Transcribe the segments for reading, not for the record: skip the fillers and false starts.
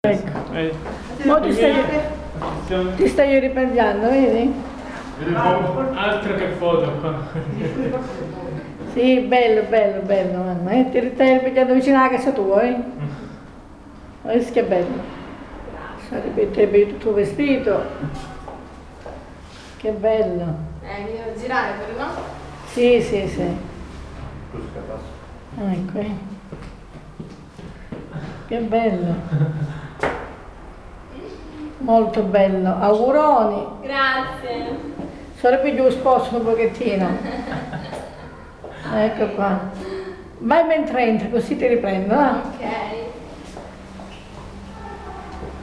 Ecco. Mo ti stai riprendendo, vedi? Altro che foto qua. Sì, bello, bello, bello, mamma. Ti stai riprendendo vicino alla casa tua, Vedi che bello. Sarebbe il tuo vestito. Che bello. Devo girare prima? Sì, sì, sì. Ecco. Che bello. Molto bello. Auguroni. Grazie. Sarebbe giù sposto un pochettino. Ecco qua. Vai mentre entri, così ti riprendo. Ok.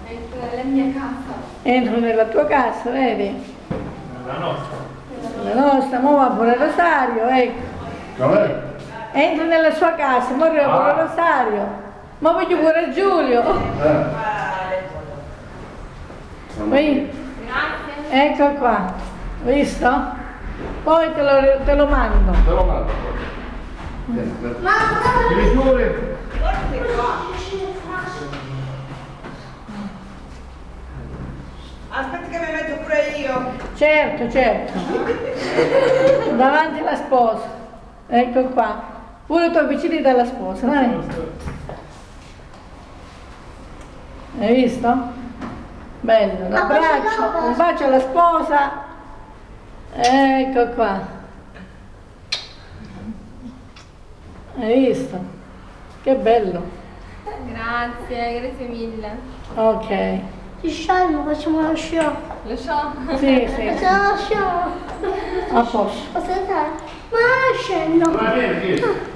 Ecco la mia casa. Entro nella tua casa, vedi? La nostra. La nostra, mo va pure Rosario, ecco. Vabbè. Entro nella sua casa, mo arriva pure Rosario. Mo voglio pure Giulio. Vedi? Grazie. Ecco qua, visto? Poi te lo mando. Te lo mando. Genitori. Aspetta che mi metto pure io. Certo, certo. Davanti alla sposa. Ecco qua. Pure i tuoi vicini della sposa, dai. Hai visto? Bello, un bacio alla sposa. Ecco qua. Hai visto? Che bello. Grazie mille. Ok. Ti sciogli, facciamo lo show. Lo so. Sì, sì. Facciamo lo show. A posto. Posso andare? Ma scendo. Va bene,